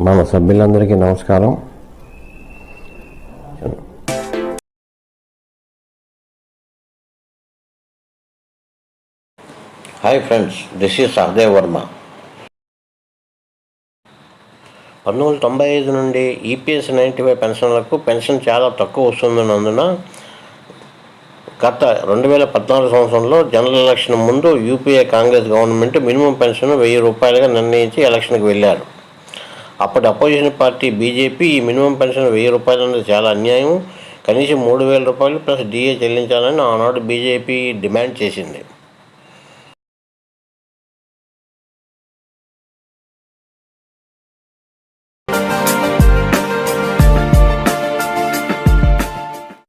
మన సభ్యులందరికీ నమస్కారం. Hi friends, this is Sahadev Varma. 1995 నుండి ఈపీఎస్ 95 పెన్షన్లకు పెన్షన్ చాలా తక్కువ వస్తున్నందున గత 2014 సంవత్సరంలో జనరల్ ఎలక్షన్ ముందు UPA Congress government minimum pension 1000 రూపాయలుగా నిర్ణయించి ఎలక్షన్కి వెళ్ళారు. అప్పటి అపోజిషన్ పార్టీ బీజేపీ ఈ మినిమం పెన్షన్ 1000 రూపాయలు అనేది చాలా అన్యాయం, కనీసం 3000 రూపాయలు ప్లస్ డిఏ చెల్లించాలని ఆనాడు బీజేపీ డిమాండ్ చేసింది.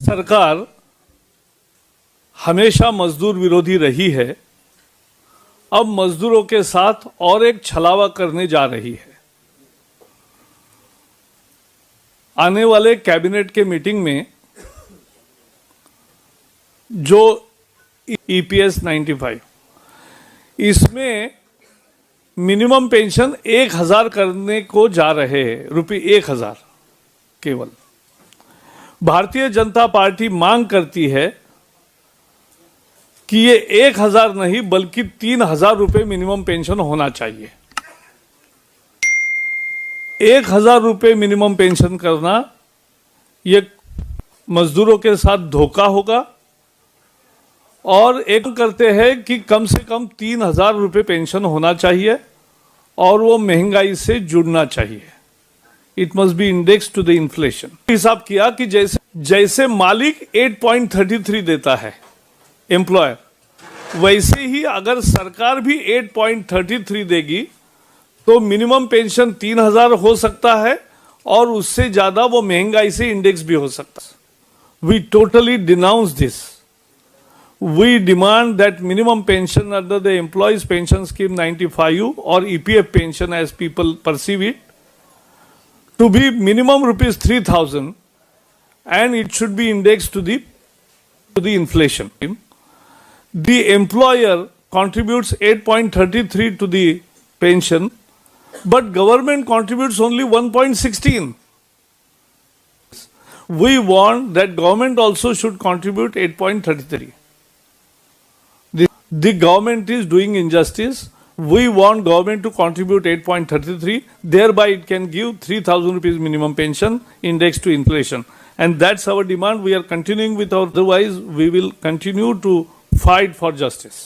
सरकार हमेशा मजदूर विरोधी रही है, अब मजदूरों के साथ और एक छलावा करने जा रही है. आने वाले कैबिनेट के मीटिंग में जो ईपीएस 95 इसमें मिनिमम पेंशन 1000 करने को जा रहे हैं. ₹1000 केवल. भारतीय जनता पार्टी मांग करती है कि ये 1000 नहीं बल्कि 3000 रुपये मिनिमम पेंशन होना चाहिए. 1000 रुपये मिनिमम पेंशन करना ये मजदूरों के साथ धोखा होगा और एक करते हैं कि कम से कम 3000 रुपये पेंशन होना चाहिए और वो महंगाई से जुड़ना चाहिए. It must be index to the inflation. हिसाब किया कि जैसे मालिक 8.33 देता है एम्प्लॉयर, वैसे ही अगर सरकार भी 8.33 देगी तो मिनिमम पेंशन 3000 हो सकता है और उससे ज्यादा वो महंगाई से इंडेक्स भी हो सकता है. We totally denounce this. We demand that minimum pension under the employees pension scheme 95 और EPF pension as people perceive it to be minimum ₹3000 and it should be indexed to the inflation. The employer contributes 8.33 to the pension, but government contributes only 1.16. We want that government also should contribute 8.33. The government is doing injustice. We want government to contribute 8.33, thereby it can give 3000 rupees minimum pension indexed to inflation. And that's our demand. We are continuing with our, otherwise we will continue to fight for justice.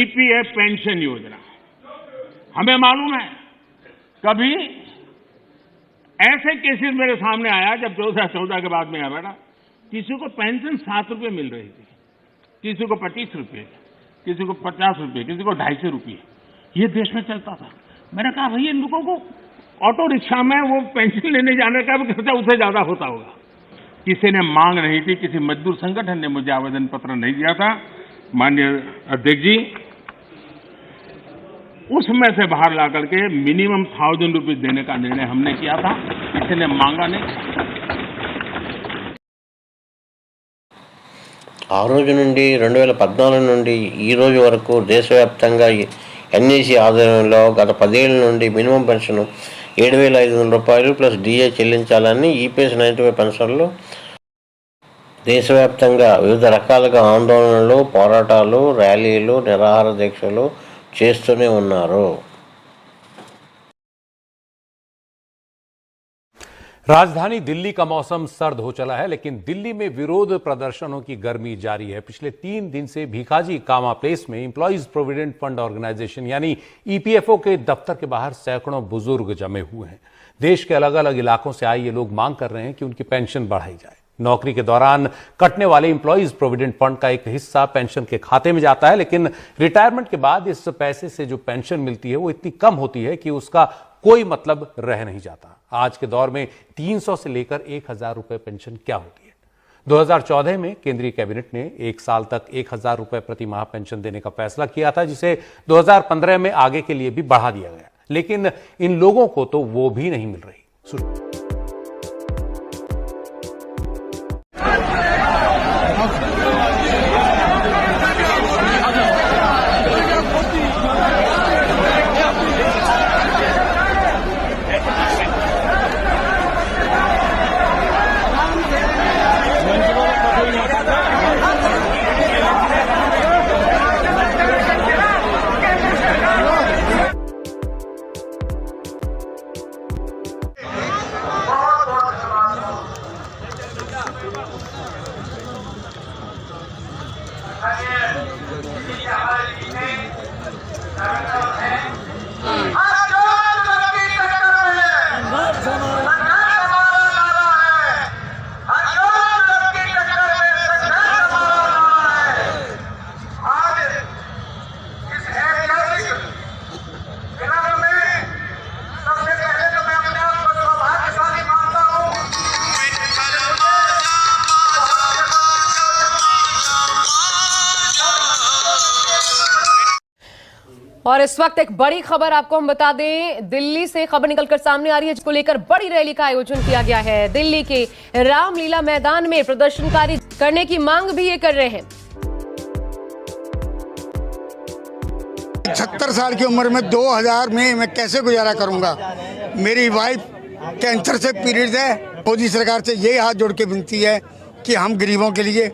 EPF pension योजना हमें मालूम है, कभी ऐसे cases मेरे सामने आया जब 2014 के बाद में आया बेटा, किसी को पेंशन 7 रुपये मिल रही थी, किसी को 25 रुपये, किसी को 50 रुपये, किसी को 250 रुपये. ये देश में चलता था. मैंने कहा भाई इन लोगों को ऑटो रिक्शा में वो पेंशन लेने जाने का भी खर्चा उससे ज्यादा होता होगा. किसी ने मांग नहीं थी, किसी मजदूर संगठन ने मुझे आवेदन पत्र नहीं दिया था. माननीय अध्यक्ष जी, उसमें से बाहर ला करके मिनिमम 1000 रुपीज देने का निर्णय हमने किया था. किसी ने मांगा नहीं. ఆ రోజు నుండి 2014 నుండి ఈ రోజు వరకు దేశవ్యాప్తంగా ఎన్ఈసీ ఆధ్వర్యంలో గత 10 ఏళ్ల నుండి మినిమం పెన్షన్ 7500 రూపాయలు ప్లస్ డిఏ చెల్లించాలని ఈపీఎస్ 95 పెన్షన్లు దేశవ్యాప్తంగా వివిధ రకాలుగా ఆందోళనలు, పోరాటాలు, ర్యాలీలు, నిరాహార దీక్షలు చేస్తూనే ఉన్నారు. राजधानी दिल्ली का मौसम सर्द हो चला है, लेकिन दिल्ली में विरोध प्रदर्शनों की गर्मी जारी है. पिछले 3 दिन से भीखाजी कामा प्लेस में एम्प्लॉयज प्रोविडेंट फंड ऑर्गेनाइजेशन यानी ईपीएफओ के दफ्तर के बाहर सैकड़ों बुजुर्ग जमे हुए हैं. देश के अलग अलग इलाकों से आए ये लोग मांग कर रहे हैं कि उनकी पेंशन बढ़ाई जाए. नौकरी के दौरान कटने वाले एम्प्लॉयज प्रोविडेंट फंड का एक हिस्सा पेंशन के खाते में जाता है, लेकिन रिटायरमेंट के बाद इस पैसे से जो पेंशन मिलती है वो इतनी कम होती है कि उसका कोई मतलब रह नहीं जाता. आज के दौर में 300 से लेकर 1000 रुपए पेंशन क्या होती है? 2014 में केंद्रीय कैबिनेट ने 1 साल तक 1000 रुपए प्रति माह पेंशन देने का फैसला किया था, जिसे 2015 में आगे के लिए भी बढ़ा दिया गया. लेकिन इन लोगों को तो वो भी नहीं मिल रही. और इस वक्त एक बड़ी खबर आपको हम बता दें, दिल्ली से खबर निकलकर सामने आ रही है, जिसको लेकर बड़ी रैली का आयोजन किया गया है। दिल्ली के रामलीला मैदान में प्रदर्शनकारी करने की मांग भी ये कर रहे हैं। 76 साल की उम्र में 2000 में मैं कैसे गुजारा करूंगा। मेरी वाइफ कैंसर से पीड़ित है। मोदी सरकार से यही हाथ जोड़ के विनती है कि हम गरीबों के लिए,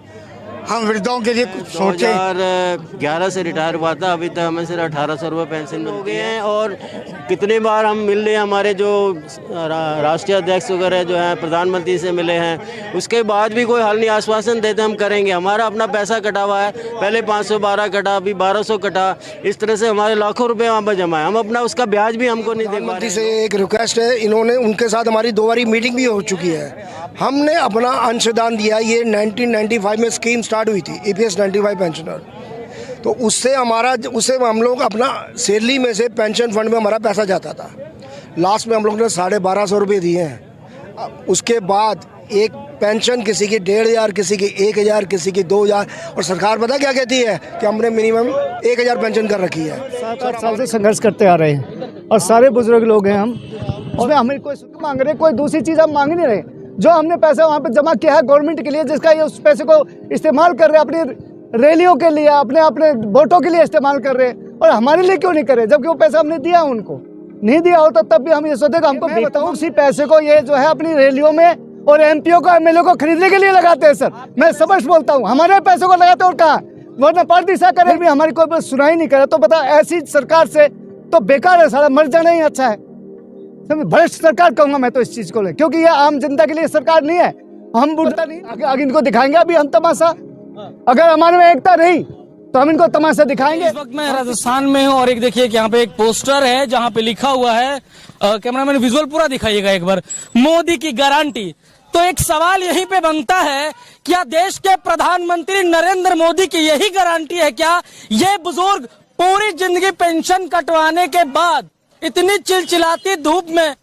हम वृद्धों के लिए कुछ सोचें। 2011 से रिटायर हुआ था, अभी तक हमें सिर्फ 1800 रुपये पेंशन हो गए हैं। और कितनी बार हम मिल रहे हैं, हमारे जो राष्ट्रीय अध्यक्ष वगैरह जो हैं, प्रधानमंत्री से मिले हैं, उसके बाद भी कोई हल नहीं। आश्वासन देते हम करेंगे, हमारा अपना पैसा कटा हुआ है, पहले 512 कटा, अभी 1200 कटा, इस तरह से हमारे लाखों रुपए वहाँ पर जमा है। हम अपना उसका ब्याज भी हमको नहीं दे पा रहे। प्रधानमंत्री से एक रिक्वेस्ट है, इन्होंने उनके साथ हमारी 2 बारी मीटिंग भी हो चुकी है। हमने अपना अंशदान दिया। ये 1995 में स्कीम स्टार्ट हुई थी, EPS 95 पेंशनर, तो उससे हम लोग अपना सैलरी में से पेंशन फंड में हमारा पैसा जाता था। लास्ट में हम लोग ने 1250 रुपये दिए हैं। उसके बाद एक पेंशन किसी की 1500, किसी की 1000, किसी की 2000, और सरकार पता क्या कहती है कि हमने मिनिमम 1000 पेंशन कर रखी है। 7-8 साल से संघर्ष करते आ रहे हैं और सारे बुजुर्ग लोग हैं हम। उसमें हमें कोई सुख मांग रहे, कोई दूसरी चीज़ हम मांग नहीं रहे। जो हमने पैसा वहाँ पे जमा किया है गवर्नमेंट के लिए, जिसका ये उस पैसे को इस्तेमाल कर रहे हैं अपनी रैलियों के लिए, अपने वोटों के लिए इस्तेमाल कर रहे हैं, और हमारे लिए क्यों नहीं कर रहे? जबकि वो पैसा हमने दिया उनको, नहीं दिया होता तब भी हम ये सोचते कि हमको बताऊँ, उसी पैसे को ये जो है अपनी रैलियों में और MPO को, MLA को खरीदने के लिए लगाते हैं। सर मैं स्पष्ट बोलता हूँ, हमारे पैसों को लगाते और कहाँ, वरना पार्टी सा करे भी हमारी कोई सुनाई नहीं करे। तो बता, ऐसी सरकार से तो बेकार है, सारा मर जाना ही अच्छा है। भ्रष्ट सरकार कहूंगा मैं तो इस चीज को ले, क्योंकि ये आम जनता के लिए सरकार नहीं है। हम बुढ़ता नहीं, आगे इनको दिखाएंगे अभी हम तमाशा। अगर हमारे में एकता रही तो हम इनको तमाशा दिखाएंगे। इस वक्त मैं राजस्थान में हूँ और एक देखिए कि यहाँ पे एक पोस्टर है जहाँ पे लिखा हुआ है, कैमरामैन विजुअल पूरा दिखाइएगा एक बार, मोदी की गारंटी। तो एक सवाल यहीं पे बनता है, क्या देश के प्रधानमंत्री नरेंद्र मोदी की यही गारंटी है क्या? ये बुजुर्ग पूरी जिंदगी पेंशन कटवाने के बाद इतनी चिलचिलाती धूप में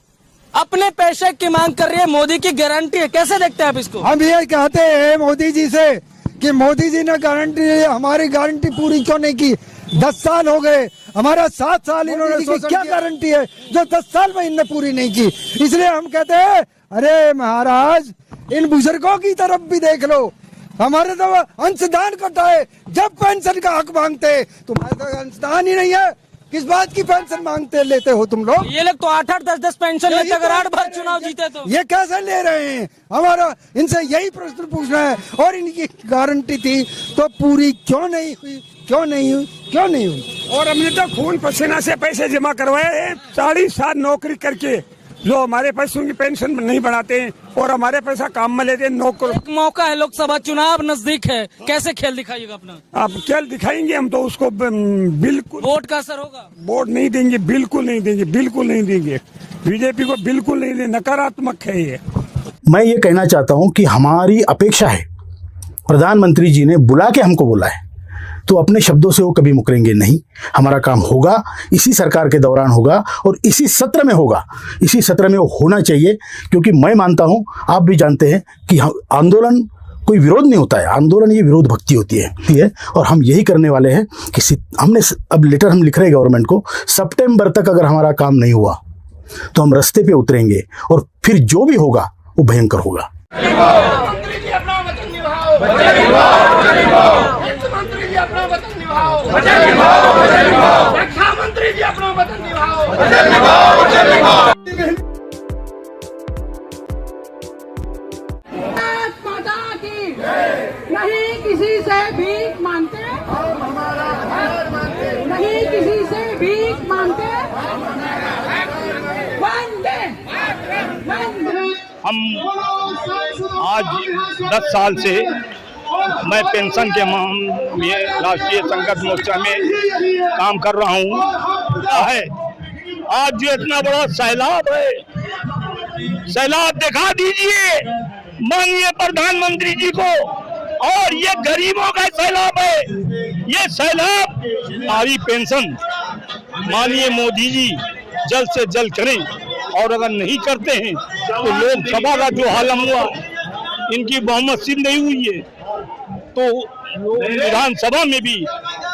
अपने पैसे की मांग कर रही है, मोदी की गारंटी है। कैसे देखते हैं आप इसको? हम ये कहते हैं मोदी जी से कि मोदी जी ने गारंटी, हमारी गारंटी पूरी क्यों नहीं की? 10 साल हो गए, हमारा 7 साल इन्होंने क्या गारंटी है जो 10 साल में इनने पूरी नहीं की? इसलिए हम कहते हैं, अरे महाराज, इन बुजुर्गों की तरफ भी देख लो। हमारे तो अंशदान कटाए, जब पेंशन का हक मांगते तुम्हारे तो अंशदान ही नहीं है। किस बात की पेंशन मांगते लेते हो तुम लोग? ये लोग तो 8-8, 10-10 पेंशन लेते, अगर 8 बार चुनाव जीते तो ये कैसे ले रहे हैं? हमारा इनसे यही प्रश्न पूछना है। और इनकी गारंटी थी तो पूरी क्यों नहीं हुई? क्यों नहीं हुई? और हमने तो खून पसीना से पैसे जमा करवाए, 40 साल नौकरी करके, जो हमारे पैसों की पेंशन नहीं बढ़ाते हैं और हमारे पैसा काम में लेते हैं। नौकर एक मौका है, लोकसभा चुनाव नजदीक है, कैसे खेल दिखाइएगा अपना? आप खेल दिखाएंगे हम तो उसको बिल्कुल। वोट का असर होगा? वोट नहीं देंगे, बिल्कुल नहीं देंगे, बिल्कुल नहीं देंगे। बीजेपी को बिल्कुल नहीं देंगे, नकारात्मक है ये। मैं ये कहना चाहता हूं कि हमारी अपेक्षा है, प्रधानमंत्री जी ने बुला के हमको बोला है, तो अपने शब्दों से वो कभी मुकरेंगे नहीं। हमारा काम होगा, इसी सरकार के दौरान होगा और इसी सत्र में होगा। इसी सत्र में वो होना चाहिए, क्योंकि मैं मानता हूं, आप भी जानते हैं कि आंदोलन कोई विरोध नहीं होता है, आंदोलन ये विरोध भक्ति होती है। और हम यही करने वाले हैं कि हमने अब लेटर हम लिख रहे हैं गवर्नमेंट को, सितंबर तक अगर हमारा काम नहीं हुआ तो हम रास्ते पे उतरेंगे और फिर जो भी होगा वो भयंकर होगा। मुख्यमंत्री जी अपना वतन निभाओ, रक्षा मंत्री जी अपना वतन निभाओ। माता की नहीं किसी से भीख मांगते, नहीं किसी से भीख मांगते। हम आज 10 साल से मैं पेंशन के मामले में राष्ट्रीय संघर्ष मोर्चा में काम कर रहा हूँ। आज जो इतना बड़ा सैलाब है, सैलाब दिखा दीजिए माननीय प्रधानमंत्री जी को। और ये गरीबों का सैलाब है, ये सैलाब हमारी पेंशन माननीय मोदी जी जल्द से जल्द करें। और अगर नहीं करते हैं तो लोकसभा का जो हालम हुआ, इनकी बहुमत सिद्ध नहीं हुई है, तो विधानसभा में भी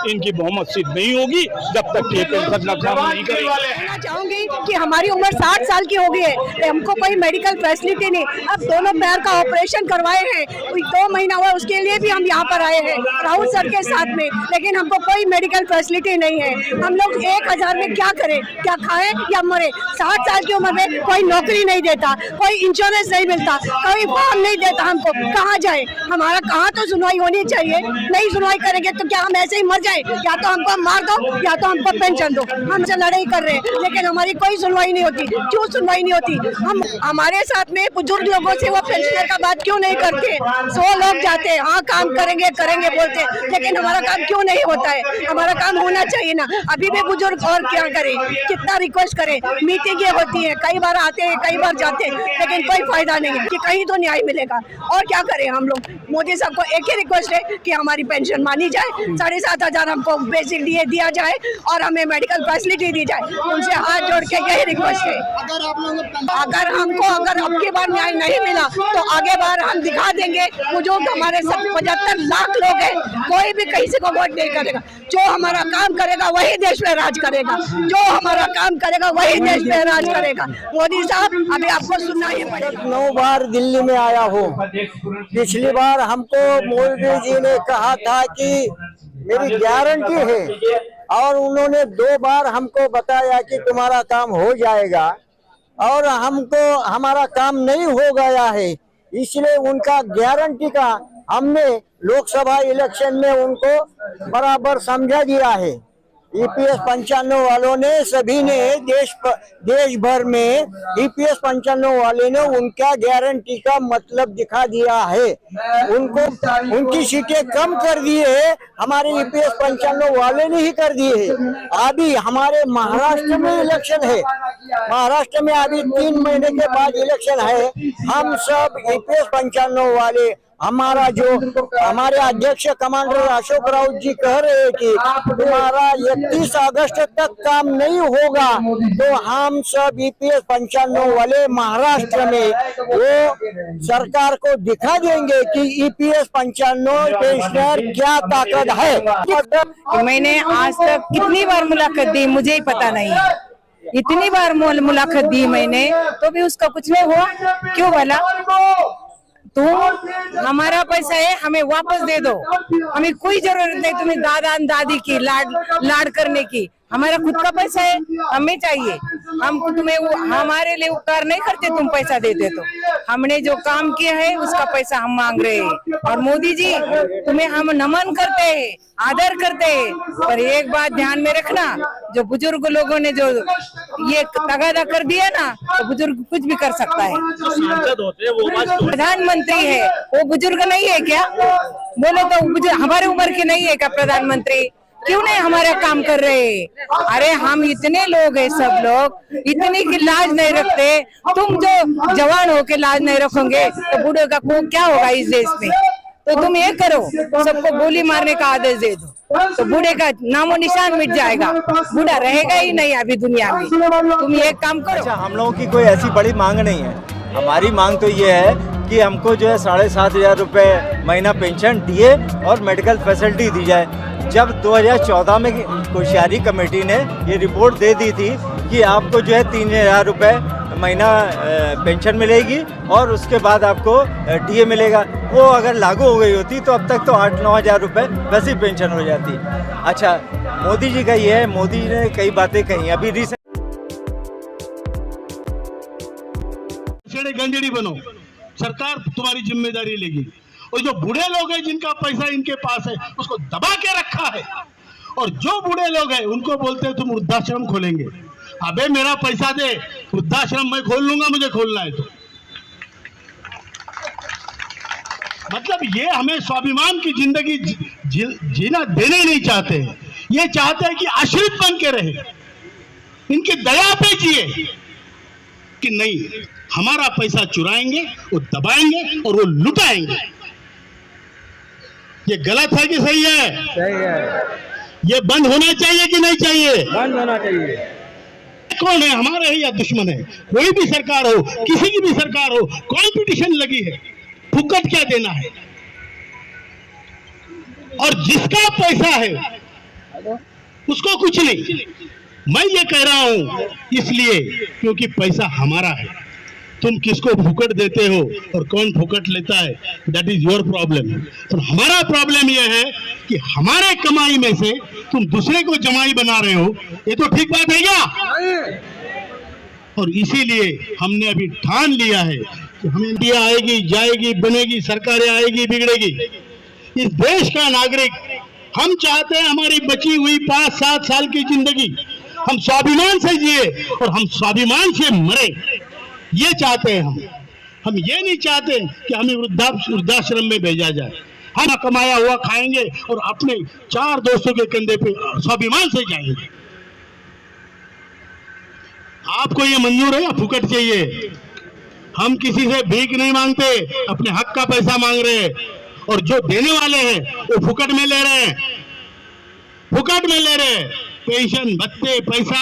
इनकी बहुमत सिद्ध नहीं होगी जब तक ये पेंशन का काम नहीं करेंगे। कहना चाहूंगी कि हमारी उम्र 60 साल की हो गई है, हमको कोई मेडिकल फैसिलिटी नहीं। अब दोनों पैर का ऑपरेशन करवाए हैं, 2 महीना हुआ, उसके लिए भी हम यहाँ पर आए हैं राहुल सर के साथ में, लेकिन हमको कोई मेडिकल फैसिलिटी नहीं है। हम लोग 1000 में क्या करें, क्या खाएं या मरे। 60 साल की उम्र में कोई नौकरी नहीं देता, कोई इंश्योरेंस नहीं मिलता, कोई फॉर्म नहीं देता हमको, कहाँ जाए। हमारा कहाँ तो सुनवाई होनी चाहिए। नहीं सुनवाई करेंगे तो क्या हम ऐसे ही मर जाए? या तो हमको मार दो या तो हमको पेंशन दो। हमसे लड़ाई कर रहे हैं लेकिन हमारी कोई सुनवाई नहीं होती। क्यों सुनवाई नहीं होती? हम हमारे साथ में बुजुर्ग लोगों से वो पेंशनर का बात क्यों नहीं करते? 100 लोग जाते हैं, हाँ काम करेंगे करेंगे बोलते हैं, लेकिन हमारा काम क्यों नहीं होता है? हमारा काम होना चाहिए ना। अभी भी बुजुर्ग और क्या करें, कितना रिक्वेस्ट करें। मीटिंगें होती है, कई बार आते हैं कई बार जाते हैं, लेकिन कोई फायदा नहीं है कि कहीं तो न्याय मिलेगा। और क्या करें हम लोग? मोदी साहब को एक ही रिक्वेस्ट है कि हमारी पेंशन मानी जाए, 7,500 हमको बेसिक दिया जाए और हमें मेडिकल फैसिलिटी दी जाए। उनसे हाथ जोड़ के यही रिक्वेस्ट है। अगर हमको अब की बार न्याय नहीं मिला तो आगे बार हम दिखा देंगे। बुजुर्ग हमारे 75 लाख लोग हैं, कोई भी कहीं से को वोट नहीं करेगा। जो हमारा काम करेगा वही देश में राज करेगा, जो हमारा काम करेगा वही देश में राज करेगा। मोदी साहब अभी आपको सुनना ही पड़ेगा। 9 बार दिल्ली में आया हूँ। पिछली बार हमको मोदी जी ने कहा था कि मेरी गारंटी है, और उन्होंने 2 बार हमको बताया कि तुम्हारा काम हो जाएगा, और हमको हमारा काम नहीं हो गया है। इसलिए उनका गारंटी का हमने लोकसभा इलेक्शन में उनको बराबर समझा दिया है। EPS 95 वालों ने सभी ने देश भर में EPS 95 वाले ने उनका गारंटी का मतलब दिखा दिया है। उनको उनकी सीटें कम कर दी है, हमारे EPS 95 वाले ने ही कर दिए है। अभी हमारे महाराष्ट्र में इलेक्शन है, महाराष्ट्र में अभी 3 महीने के बाद इलेक्शन है। हम सब EPS 95 वाले, हमारे अध्यक्ष कमांडर अशोक राउत जी कह रहे हैं कि तुम्हारा 31 अगस्त तक काम नहीं होगा, तो हम सब EPS 95 वाले महाराष्ट्र में वो सरकार को दिखा देंगे कि EPS 95 पेंशनर क्या ताकत है। मैंने आज तक कितनी बार मुलाकात दी मुझे ही पता नहीं है। इतनी बार मुलाकात दी मैंने तो भी उसका कुछ नहीं हुआ। क्यों भला? तो हमारा पैसा है, हमें वापस दे दो। हमें कोई जरूरत नहीं तुम्हें दादा दादी की लाड करने की। हमारा खुद का पैसा है, हमें चाहिए। हम तुम्हें हमारे लिए उपकार नहीं करते, तुम पैसा देते तो। हमने जो काम किया है उसका पैसा हम मांग रहे हैं। और मोदी जी तुम्हें हम नमन करते हैं, आदर करते हैं, पर एक बात ध्यान में रखना, जो बुजुर्ग लोगों ने जो ये तगादा कर दिया ना, तो बुजुर्ग कुछ भी कर सकता है। प्रधानमंत्री है, वो बुजुर्ग नहीं है क्या? बोलो तो हमारे उम्र के नहीं है क्या प्रधानमंत्री? क्यों नहीं हमारा काम कर रहे? अरे हम इतने लोग हैं, सब लोग इतनी की लाज नहीं रखते। तुम जो जवान हो के लाज नहीं रखोगे तो बूढ़े का क्या होगा इस देश में? तो तुम ये करो, सबको गोली मारने का आदेश दे दो, तो बूढ़े का नामो निशान मिट जाएगा। बूढ़ा रहेगा ही नहीं अभी दुनिया में। तुम ये काम करो। अच्छा, हम लोगों की कोई ऐसी बड़ी मांग नहीं है। हमारी मांग तो ये है कि हमको जो है 7,500 रुपये महीना पेंशन दिए और मेडिकल फैसिलिटी दी जाए। जब 2014 में कोश्यारी कमेटी ने ये रिपोर्ट दे दी थी कि आपको जो है 3,000 रुपये महीना पेंशन मिलेगी और उसके बाद आपको DA मिलेगा, वो अगर लागू हो गई होती तो अब तक तो 8-9 हज़ार रुपये वैसे ही पेंशन हो जाती। अच्छा, मोदी जी का ये है, मोदी जी ने कई बातें कही अभी रिसेंट। गंजड़ी बनो, सरकार तुम्हारी जिम्मेदारी लेगी। और जो बूढ़े लोग हैं जिनका पैसा इनके पास है उसको दबा के रखा है, और जो बूढ़े लोग हैं उनको बोलते हैं तुम वृद्धाश्रम खोलेंगे। अबे मेरा पैसा दे, वृद्धाश्रम मैं खोल लूंगा, मुझे खोलना है तो। मतलब ये हमें स्वाभिमान की जिंदगी जीना देने नहीं चाहते, ये चाहते हैं कि आश्रित बन के रहे, इनकी दया पे जिए, कि नहीं हमारा पैसा चुराएंगे, वो दबाएंगे और वो लुटाएंगे। ये गलत है कि सही है? सही है। ये बंद होना चाहिए कि नहीं चाहिए? बंद होना चाहिए। कौन है, हमारे है या दुश्मन है? कोई भी सरकार हो, किसी की भी सरकार हो, कंपटीशन लगी है, फुकट क्या देना है। और जिसका पैसा है उसको कुछ नहीं। मैं ये कह रहा हूं इसलिए क्योंकि पैसा हमारा है। तुम किसको फुकट देते हो और कौन फुकट लेता है, दैट इज योर प्रॉब्लम। और हमारा प्रॉब्लम यह है कि हमारे कमाई में से तुम दूसरे को जमाई बना रहे हो। ये तो ठीक बात है क्या? और इसीलिए हमने अभी ठान लिया है कि हमें इंडिया आएगी, जाएगी, बनेगी, सरकारें आएगी, बिगड़ेगी। इस देश का नागरिक हम चाहते हैं हमारी बची हुई 5-7 साल की जिंदगी हम स्वाभिमान से जिए और हम स्वाभिमान से मरे, ये चाहते हैं हम ये नहीं चाहते कि हमें वृद्धाश्रम में भेजा जाए। हम कमाया हुआ खाएंगे और अपने 4 दोस्तों के कंधे पे स्वाभिमान से जाएंगे। आपको ये मंजूर है या फुकट चाहिए? हम किसी से भीख नहीं मांगते, अपने हक का पैसा मांग रहे हैं, और जो देने वाले हैं वो फुकट में ले रहे हैं, फुकट में ले रहे हैं। पेंशन, भत्ते, पैसा,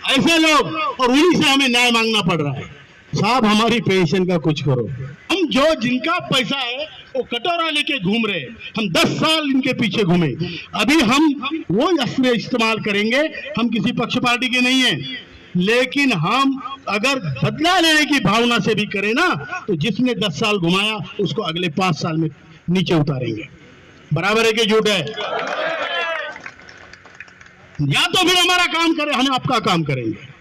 ऐसे लोग, और उन्हीं से हमें न्याय मांगना पड़ रहा है। साहब हमारी पेंशन का कुछ करो। हम जो जिनका पैसा है वो कटोरा लेके घूम रहे हैं, हम 10 साल इनके पीछे घूमे। अभी हम वो अस्त्र इस्तेमाल करेंगे। हम किसी पक्ष पार्टी के नहीं है, लेकिन हम अगर बदला लेने की भावना से भी करें ना, तो जिसने 10 साल घुमाया उसको अगले 5 साल में नीचे उतारेंगे। बराबर है कि झूठ है? या तो फिर हमारा काम करें, हम आपका काम करेंगे।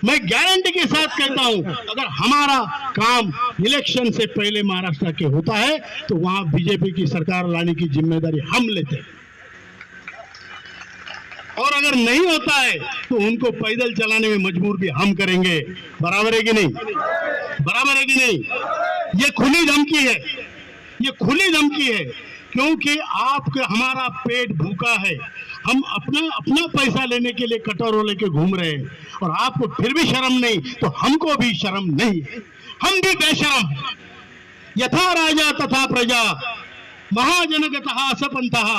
मैं गारंटी के साथ कहता हूं, अगर हमारा काम इलेक्शन से पहले महाराष्ट्र के होता है तो वहां बीजेपी की सरकार लाने की जिम्मेदारी हम लेते हैं, और अगर नहीं होता है तो उनको पैदल चलाने में मजबूर भी हम करेंगे। बराबर है कि नहीं? बराबर है कि नहीं? ये खुली धमकी है, ये खुली धमकी है, क्योंकि आपके हमारा पेट भूखा है। हम अपना पैसा लेने के लिए कटोरों लेके घूम रहे हैं, और आपको फिर भी शर्म नहीं, तो हमको भी शर्म नहीं है। हम भी बेशरम हैं। यथा राजा तथा प्रजा, महाजनगतः सपंतः।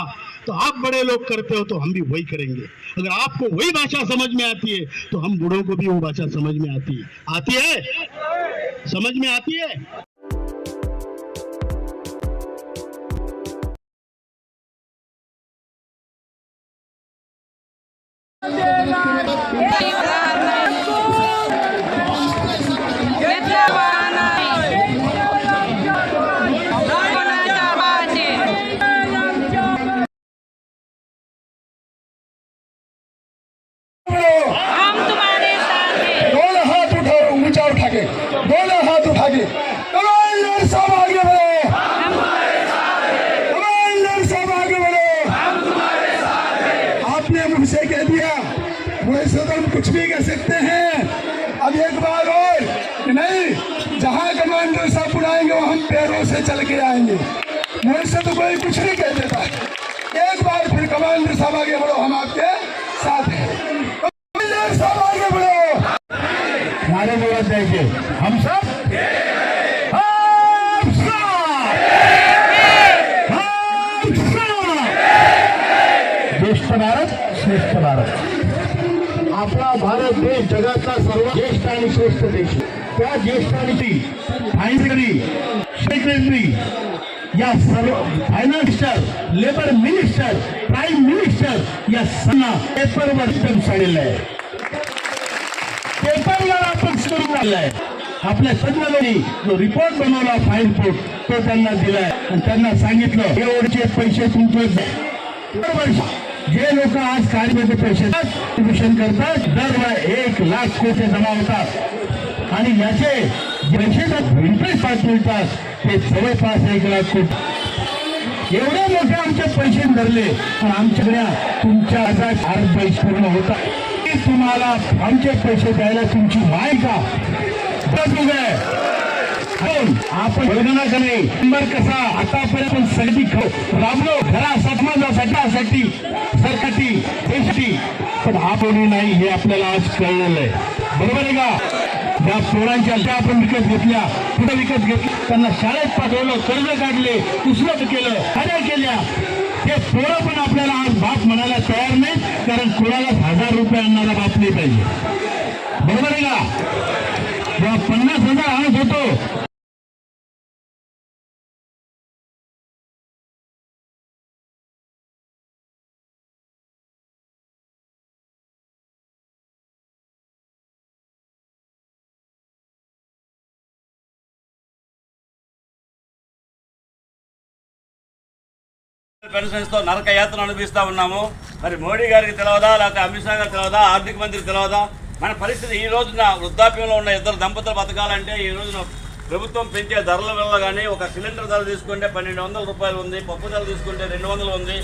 तो आप बड़े लोग करते हो तो हम भी वही करेंगे। अगर आपको वही भाषा समझ में आती है तो हम बूढ़ों को भी वो भाषा समझ में आती है। आती है? समझ में आती है? हम तुम्हारे साथ हैं। दोनों हाथ उठाओ, ऊंचा उठा के, दोनों हाथ उठा के, कमांडर साहब आगे बढ़ो, हम तुम्हारे साथ हैं। कमांडर साहब आगे बढ़ो, हम तुम्हारे साथ हैं। आपने मुझसे कह दिया, मुझसे तो हम कुछ भी कह सकते हैं। अब एक बार और नहीं, जहाँ कमांडर साहब बुलाएंगे वो हम पैरों से चल के आएंगे। मुझसे तो कोई कुछ नहीं कह देता। एक बार फिर कमांडर साहब आगे बढ़ो, हम आपके साथ हैं। कमांडर साहब आगे बढ़ो, नारे बोला जाएंगे, हम सब ज्येष्ठ भारत श्रेष्ठ भारत। आपला भारत देश जगातला सर्वात ज्येष्ठ आणि श्रेष्ठ देश। त्या ज्येष्ठांची फायनान्सरी, सेक्रेटरी, या सर्व finance minister, labour minister, prime minister या सगळ्यांना पेपरवर स्टॅम्प झालेला आहे, पेपरला आपण करून आलाय। आपल्या सचिवांनी जो रिपोर्ट बनवला फाईल रिपोर्ट तो त्यांना दिलाय आणि त्यांना सांगितलं एवढे पैसे तुमचे दरवर्षी जे लोक आज कार्याचे पैसे कॉन्ट्रिब्युशन करतात दर 1 लाख कोटी जमा होतात आणि याचे पैसे इंटरेस्ट मिळतात ते जवळपास 1 लाख कोटी एवढे मोठे आमचे पैसे धरले पण आमच्याकडे तुमच्या पैसे पूर्ण होतात तुम्हाला आमचे पैसे द्यायला तुमची माय का आपण वर्गणाकडे नंबर कसा आतापर्यंत सगळी राबलो घरा समाजासाठी सरकारी देशासाठी पण हा कोणी नाही हे आपल्याला आज कळलेलं आहे बरोबर आहे का ज्या पोरांच्या त्या आपण विकत घेतल्या पुढे विकत घेतल्या त्यांना शाळेत पाठवलं कर्ज काढले पुस्तक केलं कार्य केल्या ते पोरं पण आपल्याला आज बाप म्हणायला तयार नाही कारण कोणाला 1000 रुपये आणणारा बाप नाही पाहिजे बरोबर आहे का जेव्हा 50,000 आणत होतो పెన్షన్స్ తో నరక యాత్ర అనుభవిస్తా ఉన్నాము మరి మోడీ గారికి తెలియదా లేకపోతే అమిత్ షా గారికి తెలియదా ఆర్థిక మంత్రికి తెలియదా మన పరిస్థితి ఈ రోజున వృద్ధాప్యంలో ఉన్న ఇద్దరు దంపతులు బతకాలంటే ఈ రోజున ప్రభుత్వం పెంచే ధరల వల్ల కానీ ఒక సిలిండర్ ధర తీసుకుంటే 1200 రూపాయలు ఉంది పప్పు ధర తీసుకుంటే 200 ఉంది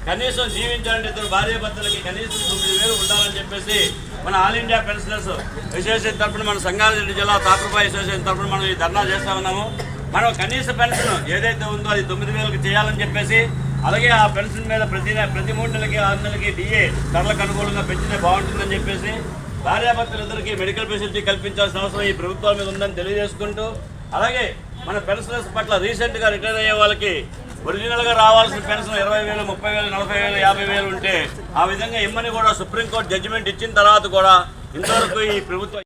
కనీసం జీవించాలంటే ఇద్దరు భార్యాభర్తలకి కనీసం 9,000 ఉండాలని చెప్పేసి మన ఆల్ ఇండియా పెన్షనర్స్ అసోసియేషన్ తరఫున మన సంగారెడ్డి జిల్లా తాపరపాయ అసోసియేషన్ తరఫున మనం ఈ ధర్నా చేస్తా ఉన్నాము మనం కనీస పెన్షన్ ఏదైతే ఉందో అది 9,000కి చేయాలని చెప్పేసి అలాగే ఆ పెన్షన్ మీద ప్రతి 3 నెలలకి 6 నెలలకి డిఏ ధరలకు అనుకూలంగా పెంచితే బాగుంటుందని చెప్పేసి భార్యాభర్తలిద్దరికీ మెడికల్ ఫెసిలిటీ కల్పించాల్సిన అవసరం ఈ ప్రభుత్వాల మీద ఉందని తెలియజేసుకుంటూ అలాగే మన పెన్షనర్స్ పట్ల రీసెంట్గా రిటైర్ అయ్యే వాళ్ళకి ఒరిజినల్గా రావాల్సిన పెన్షన్ 20,000 30,000 40,000 50,000 ఉంటే ఆ విధంగా ఇమ్మని కూడా సుప్రీంకోర్టు జడ్జిమెంట్ ఇచ్చిన తర్వాత కూడా ఇంతవరకు ఈ ప్రభుత్వం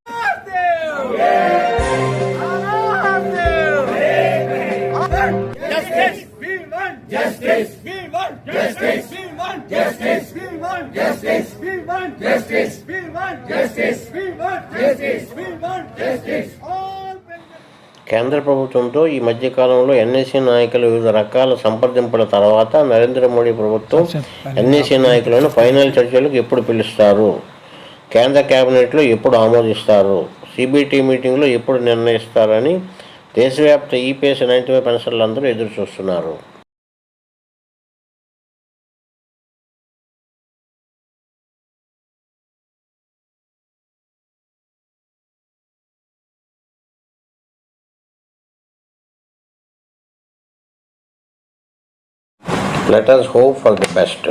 Justice! We want justice! We want justice! We want justice! We want justice! We want justice! We want justice! We want justice! కేంద్ర ప్రభుత్వంతో ఈ మధ్యకాలంలో ఎన్ఏసీ నాయకులు వివిధ రకాల సంప్రదింపుల తర్వాత నరేంద్ర మోడీ ప్రభుత్వం ఎన్ఏసీ నాయకులను ఫైనల్ చర్చలకు ఎప్పుడు పిలుస్తారు, కేంద్ర కేబినెట్లో ఎప్పుడు ఆమోదిస్తారు, సిబిటి మీటింగ్లో ఎప్పుడు నిర్ణయిస్తారని దేశవ్యాప్త ఈపీఎస్ 95 పెన్షన్లందరూ ఎదురు చూస్తున్నారు. Let us hope for the best.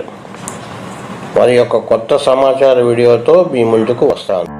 వారి యొక్క కొత్త సమాచార వీడియోతో మీ ముందుకు వస్తాను.